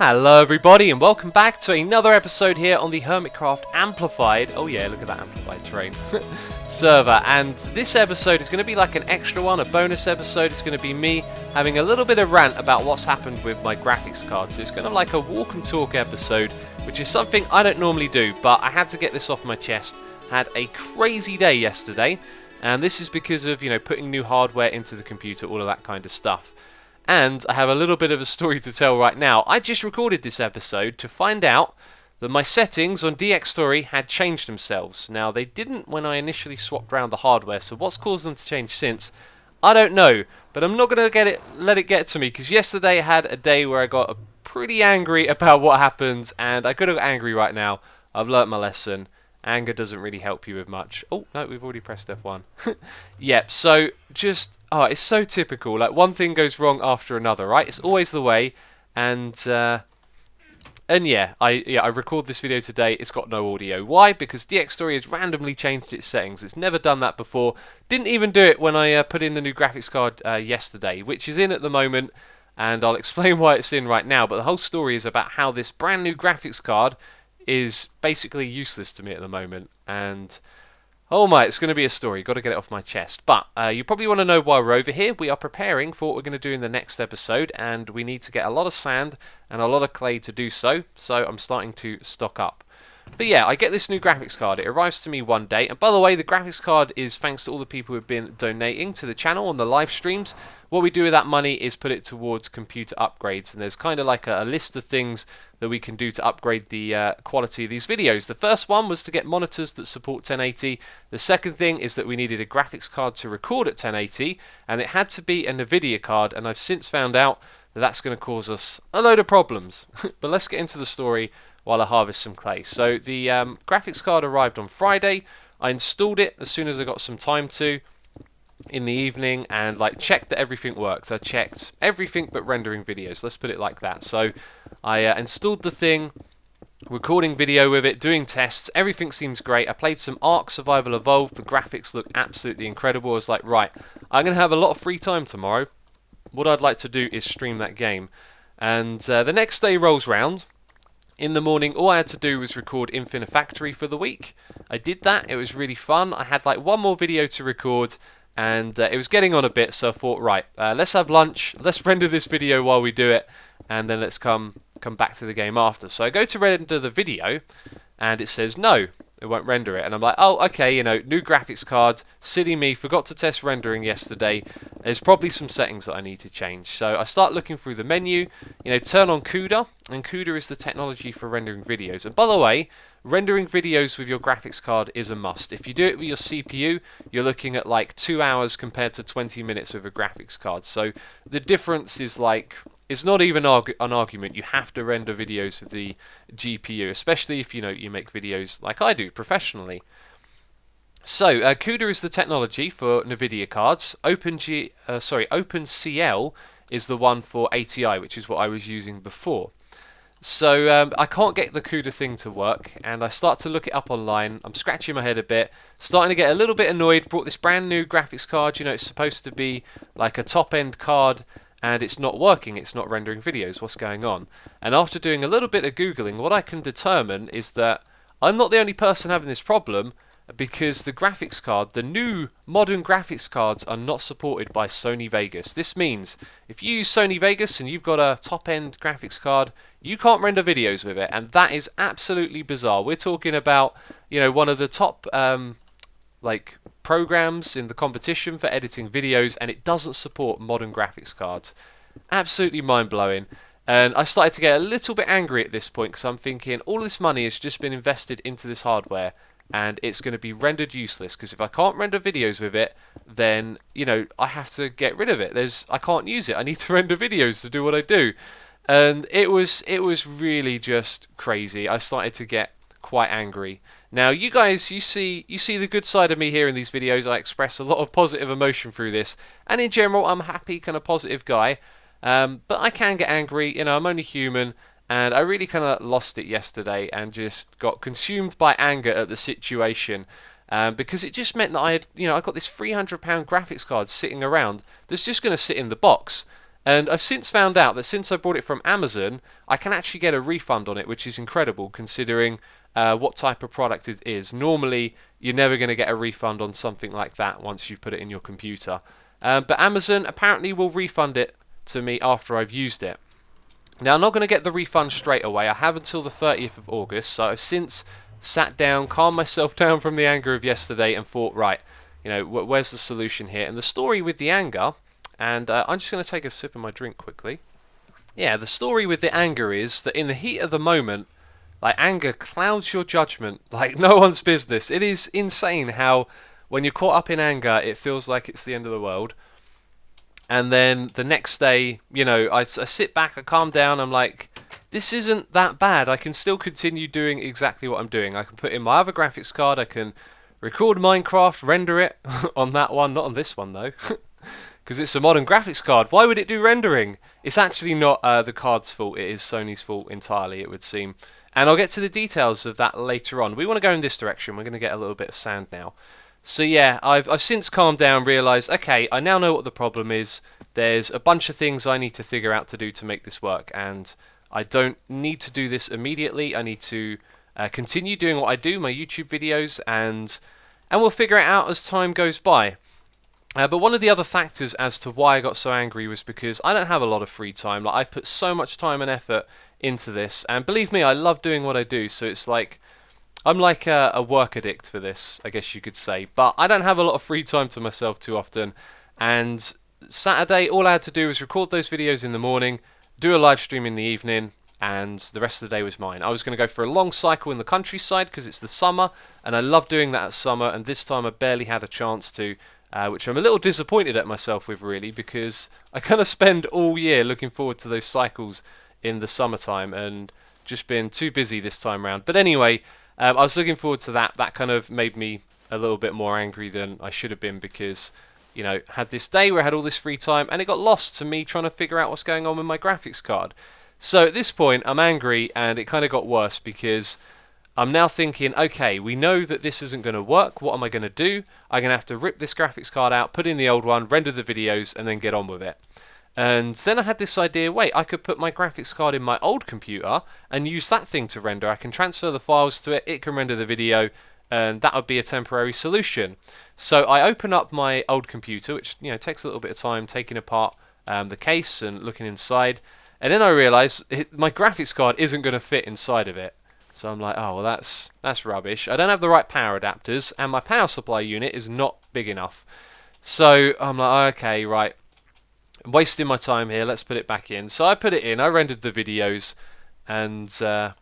Hello everybody and welcome back to another episode here on the Hermitcraft Amplified, oh yeah, look at that amplified terrain, server. And this episode is going to be like an extra one, a bonus episode. It's going to be me having a little bit of rant about what's happened with my graphics card. So it's kind of like a walk and talk episode, which is something I don't normally do, but I had to get this off my chest. Had a crazy day yesterday, and this is because of, putting new hardware into the computer, all of that kind of stuff. And I have a little bit of a story to tell right now. I just recorded this episode to find out that my settings on DxStory had changed themselves. Now, they didn't when I initially swapped around the hardware, so what's caused them to change since? I don't know, but I'm not going to let it get to me, because yesterday I had a day where I got pretty angry about what happened, and I could have got angry right now. I've learnt my lesson. Anger doesn't really help you with much. Oh, no, we've already pressed F1. Yep, so just... Oh, it's so typical. Like, one thing goes wrong after another, right? It's always the way. And yeah, I record this video today. It's got no audio. Why? Because DxStory has randomly changed its settings. It's never done that before. Didn't even do it when I put in the new graphics card yesterday, which is in at the moment. And I'll explain why it's in right now. But the whole story is about how this brand new graphics card is basically useless to me at the moment. And... oh my, it's going to be a story. Got to get it off my chest. But you probably want to know why we're over here. We are preparing for what we're going to do in the next episode, and we need to get a lot of sand and a lot of clay to do so. So I'm starting to stock up. But yeah, I get this new graphics card. It arrives to me one day. And by the way, the graphics card is thanks to all the people who have been donating to the channel on the live streams. What we do with that money is put it towards computer upgrades. And there's kind of like a list of things that we can do to upgrade the quality of these videos. The first one was to get monitors that support 1080. The second thing is that we needed a graphics card to record at 1080. And it had to be a NVIDIA card. And I've since found out that that's going to cause us a load of problems. But let's get into the story while I harvest some clay. So the graphics card arrived on Friday. I installed it as soon as I got some time to in the evening, and checked that everything worked. I checked everything but rendering videos, let's put it like that. So I installed the thing, recording video with it, doing tests, everything seems great. I played some Ark Survival Evolved, the graphics look absolutely incredible. I was like, right, I'm going to have a lot of free time tomorrow. What I'd like to do is stream that game. And the next day rolls round. In the morning, all I had to do was record Infinifactory for the week. I did that, it was really fun. I had one more video to record, and it was getting on a bit, so I thought, right, let's have lunch, let's render this video while we do it, and then let's come back to the game after. So I go to render the video, and it says no, it won't render it. And I'm like, oh, okay, new graphics card, silly me, forgot to test rendering yesterday. There's probably some settings that I need to change. So I start looking through the menu, turn on CUDA, and CUDA is the technology for rendering videos. And by the way, rendering videos with your graphics card is a must. If you do it with your CPU, you're looking at 2 hours compared to 20 minutes with a graphics card. So the difference is it's not even an argument. You have to render videos with the GPU, especially if you make videos like I do professionally. So CUDA is the technology for NVIDIA cards. OpenCL is the one for ATI, which is what I was using before. So I can't get the CUDA thing to work, and I start to look it up online. I'm scratching my head a bit, starting to get a little bit annoyed. Brought this brand new graphics card, it's supposed to be like a top-end card, and it's not working, it's not rendering videos. What's going on? And after doing a little bit of Googling, what I can determine is that I'm not the only person having this problem, because the graphics card, the new modern graphics cards, are not supported by Sony Vegas. This means if you use Sony Vegas and you've got a top-end graphics card, you can't render videos with it, and that is absolutely bizarre. We're talking about, one of the top programs in the competition for editing videos, and it doesn't support modern graphics cards. Absolutely mind-blowing. And I started to get a little bit angry at this point, because I'm thinking all this money has just been invested into this hardware, and it's going to be rendered useless, because if I can't render videos with it, then I have to get rid of it. I can't use it. I need to render videos to do what I do. And it was really just crazy. I started to get quite angry. Now you guys, you see the good side of me here in these videos. I express a lot of positive emotion through this, and in general I'm a happy, kind of positive guy. But I can get angry, I'm only human. And I really kind of lost it yesterday and just got consumed by anger at the situation, because it just meant that I got this £300 graphics card sitting around that's just going to sit in the box. And I've since found out that since I bought it from Amazon, I can actually get a refund on it, which is incredible considering what type of product it is. Normally, you're never going to get a refund on something like that once you've put it in your computer. But Amazon apparently will refund it to me after I've used it. Now, I'm not going to get the refund straight away. I have until the 30th of August, so I've since sat down, calmed myself down from the anger of yesterday, and thought, right, where's the solution here? And the story with the anger, and I'm just going to take a sip of my drink quickly. Yeah, the story with the anger is that in the heat of the moment, like, anger clouds your judgment like no one's business. It is insane how when you're caught up in anger, it feels like it's the end of the world. And then the next day, I sit back, I calm down, I'm like, this isn't that bad. I can still continue doing exactly what I'm doing. I can put in my other graphics card, I can record Minecraft, render it on that one, not on this one though, because it's a modern graphics card. Why would it do rendering? It's actually not the card's fault, it is Sony's fault entirely, it would seem. And I'll get to the details of that later on. We want to go in this direction, we're going to get a little bit of sand now. So yeah, I've since calmed down, realised, okay, I now know what the problem is. There's a bunch of things I need to figure out to do to make this work, and I don't need to do this immediately. I need to continue doing what I do, my YouTube videos, and we'll figure it out as time goes by. But one of the other factors as to why I got so angry was because I don't have a lot of free time. Like, I've put so much time and effort into this, and believe me, I love doing what I do, so it's like I'm like a work addict for this, I guess you could say. But I don't have a lot of free time to myself too often. And Saturday, all I had to do was record those videos in the morning, do a live stream in the evening, and the rest of the day was mine. I was going to go for a long cycle in the countryside because it's the summer, and I love doing that at summer, and this time I barely had a chance to, which I'm a little disappointed at myself with, really, because I kind of spend all year looking forward to those cycles in the summertime, and just been too busy this time around. But anyway, I was looking forward to that. That kind of made me a little bit more angry than I should have been because, had this day where I had all this free time and it got lost to me trying to figure out what's going on with my graphics card. So at this point, I'm angry, and it kind of got worse because I'm now thinking, okay, we know that this isn't going to work. What am I going to do? I'm going to have to rip this graphics card out, put in the old one, render the videos, and then get on with it. And then I had this idea, wait, I could put my graphics card in my old computer and use that thing to render. I can transfer the files to it, it can render the video, and that would be a temporary solution. So I open up my old computer, which takes a little bit of time, taking apart the case and looking inside, and then I realise my graphics card isn't going to fit inside of it. So I'm like, oh, well, that's rubbish. I don't have the right power adapters, and my power supply unit is not big enough. So I'm like, okay, right. I'm wasting my time here, let's put it back in. So I put it in, I rendered the videos, and yeah,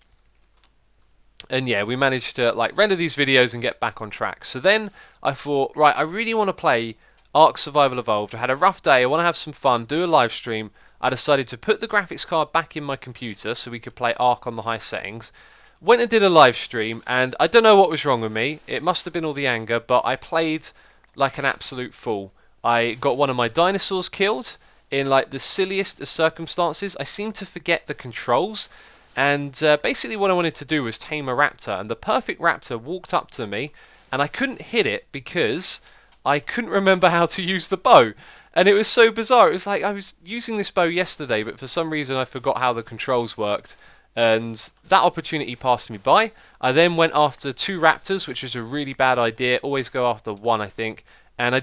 we managed to render these videos and get back on track. So then I thought, right, I really want to play Ark Survival Evolved. I had a rough day, I want to have some fun, do a live stream. I decided to put the graphics card back in my computer so we could play Ark on the high settings. Went and did a live stream, and I don't know what was wrong with me. It must have been all the anger, but I played like an absolute fool. I got one of my dinosaurs killed in the silliest of circumstances. I seemed to forget the controls, and basically what I wanted to do was tame a raptor, and the perfect raptor walked up to me, and I couldn't hit it because I couldn't remember how to use the bow. And it was so bizarre. It was like I was using this bow yesterday, but for some reason I forgot how the controls worked, and that opportunity passed me by. I then went after 2 raptors, which was a really bad idea. Always go after 1, I think. And I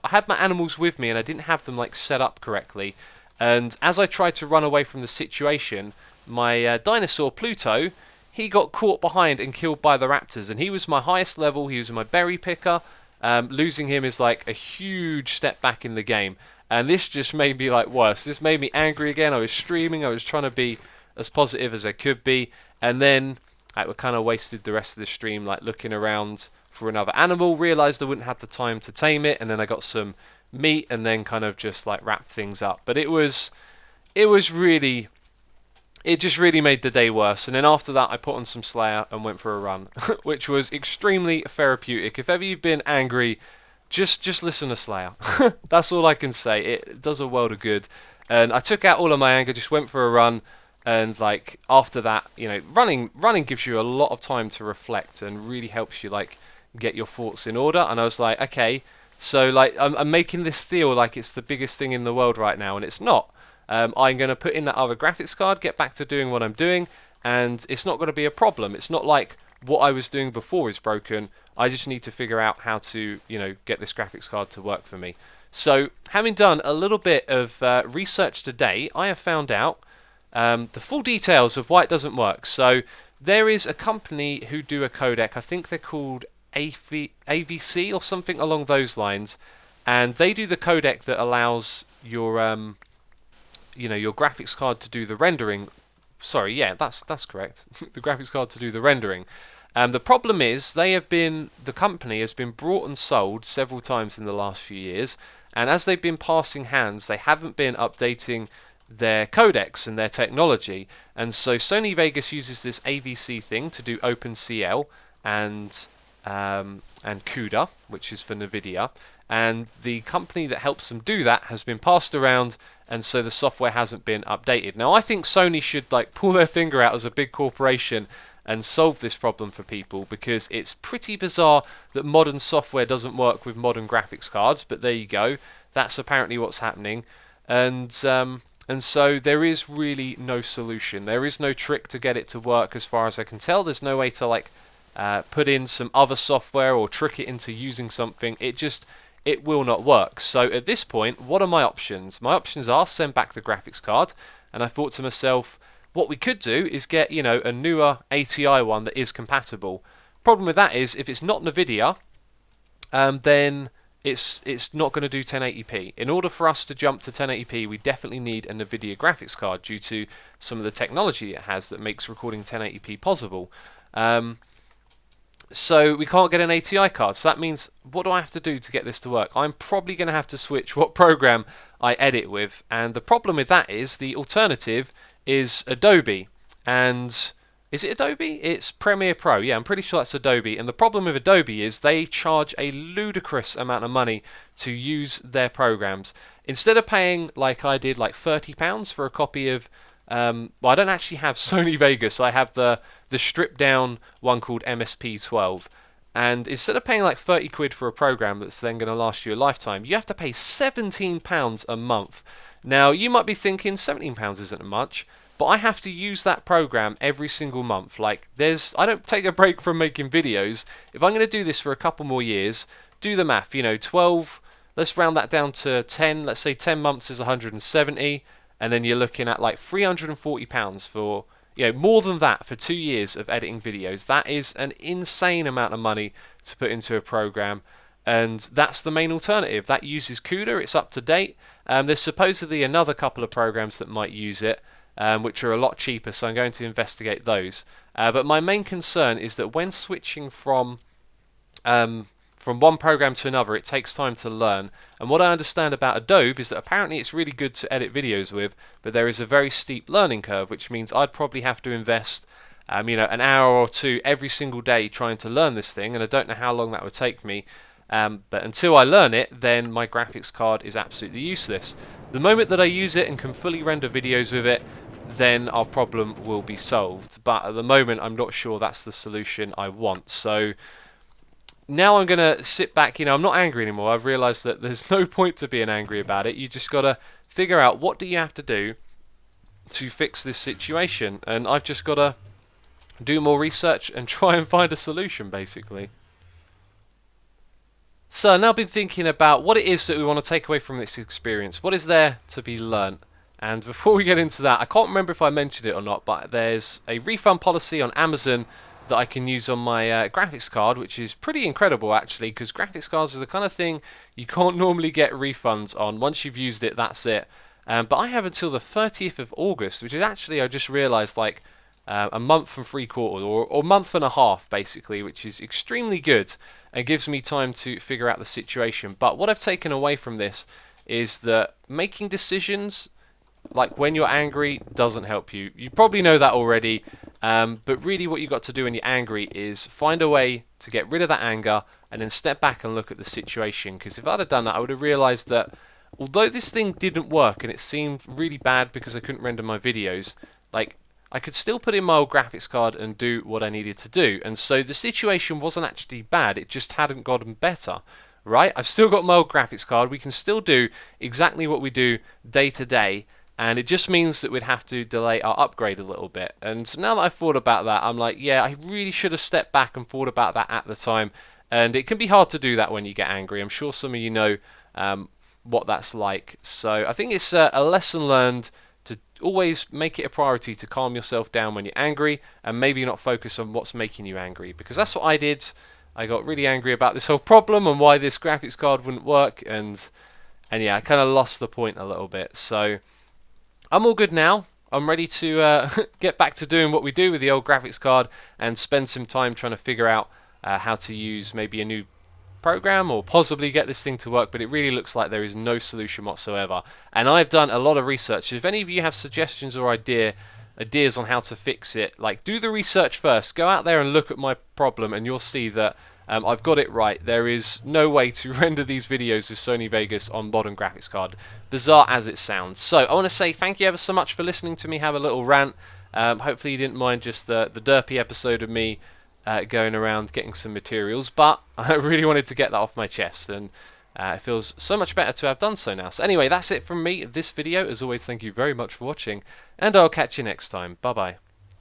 had my animals with me, and I didn't have them set up correctly. And as I tried to run away from the situation, my dinosaur Pluto, he got caught behind and killed by the raptors, and he was my highest level. He was my berry picker. Losing him is a huge step back in the game, and this just made me worse. This made me angry again. I was streaming, I was trying to be as positive as I could be, and then I kind of wasted the rest of the stream looking around for another animal, realised I wouldn't have the time to tame it, and then I got some meat, and then kind of just wrapped things up. But it just really made the day worse. And then after that I put on some Slayer and went for a run, which was extremely therapeutic. If ever you've been angry, just listen to Slayer. That's all I can say. It does a world of good. And I took out all of my anger, just went for a run, and after that, running gives you a lot of time to reflect and really helps you get your thoughts in order. And I was like, okay, so I'm making this feel like it's the biggest thing in the world right now, and it's not. I'm going to put in that other graphics card, get back to doing what I'm doing, and it's not going to be a problem. It's not like what I was doing before is broken. I just need to figure out how to, get this graphics card to work for me. So, having done a little bit of research today, I have found out the full details of why it doesn't work. So, there is a company who do a codec. I think they're called AVC or something along those lines, and they do the codec that allows your your graphics card to do the rendering. Sorry, yeah, that's correct. The graphics card to do the rendering. The problem is the company has been brought and sold several times in the last few years, and as they've been passing hands, they haven't been updating their codecs and their technology. And so Sony Vegas uses this AVC thing to do OpenCL and CUDA, which is for NVIDIA. And the company that helps them do that has been passed around, and so the software hasn't been updated. Now, I think Sony should pull their finger out as a big corporation and solve this problem for people, because it's pretty bizarre that modern software doesn't work with modern graphics cards. But there you go. That's apparently what's happening, and so there is really no solution. There is no trick to get it to work, as far as I can tell. There's no way to put in some other software or trick it into using something. It will not work. So at this point, what are my options? My options are send back the graphics card, and I thought to myself, what we could do is get a newer ATI one that is compatible. Problem with that is, if it's not NVIDIA, then it's not going to do 1080p. In order for us to jump to 1080p, we definitely need a NVIDIA graphics card due to some of the technology it has that makes recording 1080p possible. So we can't get an ATI card. So that means, what do I have to do to get this to work? I'm probably going to have to switch what program I edit with. And the problem with that is, the alternative is Adobe. And is it Adobe? It's Premiere Pro. Yeah, I'm pretty sure that's Adobe. And the problem with Adobe is they charge a ludicrous amount of money to use their programs. Instead of paying, like I did, £30 for a copy of well, I don't actually have Sony Vegas. I have the stripped down one called MSP12. And instead of paying £30 for a program that's then going to last you a lifetime, you have to pay £17 a month. Now, you might be thinking £17 isn't much, but I have to use that program every single month. I don't take a break from making videos. If I'm going to do this for a couple more years, do the math. 12, let's round that down to 10. Let's say 10 months is 170. And then you're looking at £340 for, more than that for 2 years of editing videos. That is an insane amount of money to put into a program. And that's the main alternative. That uses CUDA, it's up to date. There's supposedly another couple of programs that might use it, which are a lot cheaper, so I'm going to investigate those. But my main concern is that when switching from one program to another, it takes time to learn. And what I understand about Adobe is that apparently it's really good to edit videos with, but there is a very steep learning curve, which means I'd probably have to invest an hour or two every single day trying to learn this thing, and I don't know how long that would take me. But until I learn it, then my graphics card is absolutely useless. The moment that I use it and can fully render videos with it, then our problem will be solved. But at the moment, I'm not sure that's the solution I want. So now I'm going to sit back. I'm not angry anymore. I've realised that there's no point to being angry about it. You just got to figure out, what do you have to do to fix this situation? And I've just got to do more research and try and find a solution, basically. So I've now been thinking about what it is that we want to take away from this experience. What is there to be learnt? And before we get into that, I can't remember if I mentioned it or not, but there's a refund policy on Amazon that I can use on my graphics card, which is pretty incredible actually, because graphics cards are the kind of thing you can't normally get refunds on. Once you've used it, that's it. But I have until the 30th of August, which is actually, I just realised, a month and 3/4 or month and a half basically, which is extremely good and gives me time to figure out the situation. But what I've taken away from this is that making decisions when you're angry doesn't help you. You probably know that already, but really what you've got to do when you're angry is find a way to get rid of that anger and then step back and look at the situation. Because if I'd have done that, I would have realised that although this thing didn't work and it seemed really bad because I couldn't render my videos, I could still put in my old graphics card and do what I needed to do. And so the situation wasn't actually bad, it just hadn't gotten better, right? I've still got my old graphics card, we can still do exactly what we do day to day, and it just means that we'd have to delay our upgrade a little bit. And now that I've thought about that, I'm like, yeah, I really should have stepped back and thought about that at the time. And it can be hard to do that when you get angry. I'm sure some of you know what that's like. So I think it's a lesson learned to always make it a priority to calm yourself down when you're angry, and maybe not focus on what's making you angry, because that's what I did. I got really angry about this whole problem and why this graphics card wouldn't work, and yeah, I kind of lost the point a little bit. So I'm all good now. I'm ready to get back to doing what we do with the old graphics card and spend some time trying to figure out how to use maybe a new program or possibly get this thing to work, but it really looks like there is no solution whatsoever. And I've done a lot of research. If any of you have suggestions or ideas on how to fix it, like, do the research first. Go out there and look at my problem and you'll see that I've got it right. There is no way to render these videos with Sony Vegas on modern graphics card, bizarre as it sounds. So I want to say thank you ever so much for listening to me have a little rant. Hopefully you didn't mind just the derpy episode of me going around getting some materials, but I really wanted to get that off my chest, and it feels so much better to have done so now. So anyway, that's it from me, this video. As always, thank you very much for watching, and I'll catch you next time. Bye bye.